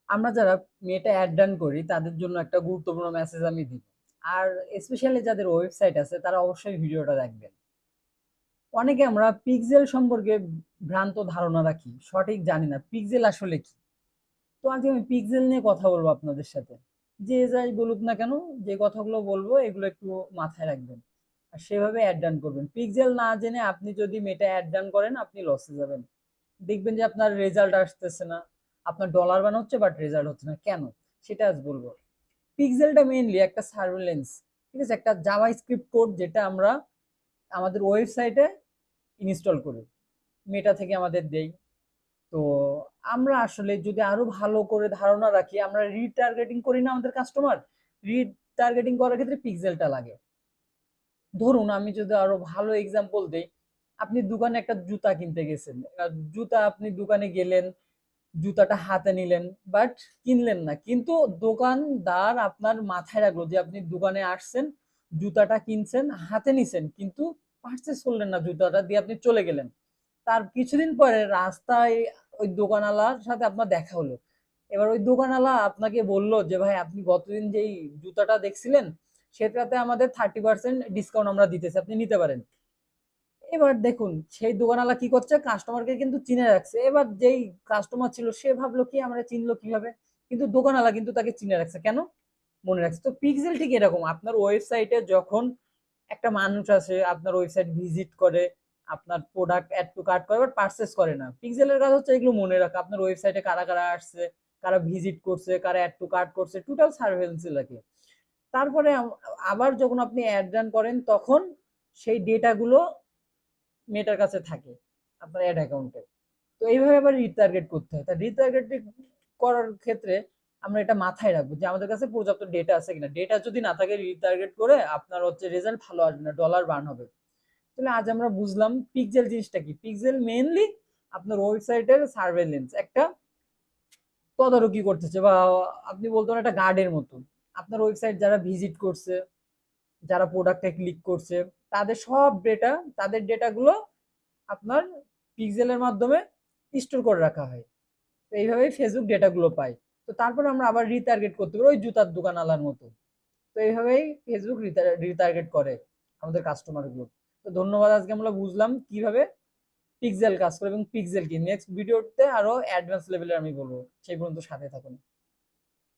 আমরা যারা মেটা add run করি তাদের জন্য একটা গুরুত্বপূর্ণ মেসেজ আমি দিব। আর স্পেশালি যাদের ওয়েবসাইট আছে তারা অবশ্যই ভিডিওটা দেখবেন। অনেকে আমরা পিক্সেল সম্পর্কে ভ্রান্ত ধারণা রাখি, সঠিক জানি না পিক্সেল আসলে কি। তো আজকে আমি পিক্সেল নিয়ে কথা বলবো আপনাদের সাথে। যে যাই বলুক না কেন, যে কথাগুলো বলবো এগুলো একটু মাথায় রাখবেন আর সেভাবে অ্যাড রান করবেন। পিক্সেল না জেনে আপনি যদি মেটা অ্যাড রান করেন আপনি লসে যাবেন। দেখবেন যে আপনার রেজাল্ট আসতেছে না, আপনার ডলার বান হচ্ছে বাট রেজাল্ট হচ্ছে না কেন, সেটা আজ বলবো। পিক্সেলটা মেইনলি একটা সার্ভেলেন্স, ঠিক আছে, একটা জাভা স্ক্রিপ্ট কোড যেটা আমরা আমাদের ওয়েবসাইটে ইনস্টল করি, মেটা থেকে আমাদের দেই। তো আমরা আসলে যদি আরো ভালো করে ধারণা রাখি, আমরা রিটার্গেটিং করি না আমাদের কাস্টমার, রিটার্গেটিং করার ক্ষেত্রে পিক্সেলটা লাগে। ধরুন আমি যদি আরো ভালো এক্সাম্পল দেই, আপনি দোকানে একটা জুতা কিনতে গেছেন, জুতা আপনি দোকানে গেলেন, জুতাটা হাতে নিলেন, বাট কিনলেন না, কিন্তু দোকানদার আপনার মাথায় রাখলো যে আপনি দোকানে আসছেন, জুতাটা কিনছেন, হাতে নিছেন, কিন্তু পারচেস করলেন না, জুতাটা দিয়ে আপনি চলে গেলেন। তার কিছুদিন পরে রাস্তায় ওই দোকানওয়ালার সাথে আপনার দেখা হলো। এবার ওই দোকানওয়ালা আপনাকে বললো যে ভাই আপনি গতদিন যেই জুতাটা দেখছিলেন সেটাতে আমাদের 30% ডিসকাউন্ট আমরা দিতেছি, আপনি নিতে পারেন। এবার দেখুন সেই দোকানওয়ালা কি করছে, কাস্টমারকে কিন্তু চিনে রাখছে। এবার যেই কাস্টমার ছিল সে ভাবলো কি আমরা চিনলো কিভাবে, কিন্তু দোকানওয়ালা কিন্তু তাকে চিনে রাখছে কেন, মনে রাখছে। তো পিক্সেল ঠিক এরকম, আপনার ওয়েবসাইটে যখন একটা মানুষ আসে আপনার ওয়েবসাইট ভিজিট করে, আপনার প্রোডাক্ট অ্যাড টু কার্ট করে বাট পারচেস করে না, পিক্সেলের কাজ হচ্ছে এগুলো মনে রাখা, আপনার ওয়েবসাইটে কারা কারা আসছে, কারা ভিজিট করছে, কারা অ্যাড টু কার্ট করছে, টোটাল সার্ভেলেন্স লাগে। তারপরে আবার যখন আপনি অ্যাড রান করেন তখন সেই ডেটাগুলো মেটার কাছে থাকে আপনার অ্যাড অ্যাকাউন্টে। তো এইভাবে আবার রিটার্গেট করতে হয়। তা রিটার্গেট করার ক্ষেত্রে আমরা এটা মাথায় রাখবো যে আমাদের কাছে পর্যাপ্ত ডেটা আছে কিনা। ডেটা যদি না থাকে রিটার্গেট করে আপনার হচ্ছে রেজাল্ট ভালো আসবে না, ডলার বার্ন হবে। তাহলে আজ আমরা বুঝলাম পিক্সেল জিনিসটা কি। পিক্সেল মেইনলি আপনার ওয়েবসাইটের সার্ভেলেন্স, একটা তদারকি করতেছে, বা আপনি বলতে পারেন একটা গার্ডের মতো। আপনার ওয়েবসাইট যারা ভিজিট করছে, যারা প্রোডাক্টে ক্লিক করছে, তাদের সব ডেটা, তাদের ডেটাগুলো আপনার পিক্সেলের মাধ্যমে স্টোর করে রাখা হয়। তো এইভাবেই ফেসবুক ডেটাগুলো পায়। তো তারপরে আমরা আবার রিটার্গেট করতে পারি ওই জুতার দোকানওয়ালার মতো। তো এইভাবেই ফেসবুক রিটার্গেট করে আমাদের কাস্টমারগুলো। তো ধন্যবাদ, আজকে আমরা বুঝলাম কিভাবে পিক্সেল কাজ করে এবং পিক্সেল কি। নেক্সট ভিডিওতে আরো অ্যাডভান্স লেভেলের আমি বলবো, সেই পর্যন্ত সাথে থাকুন।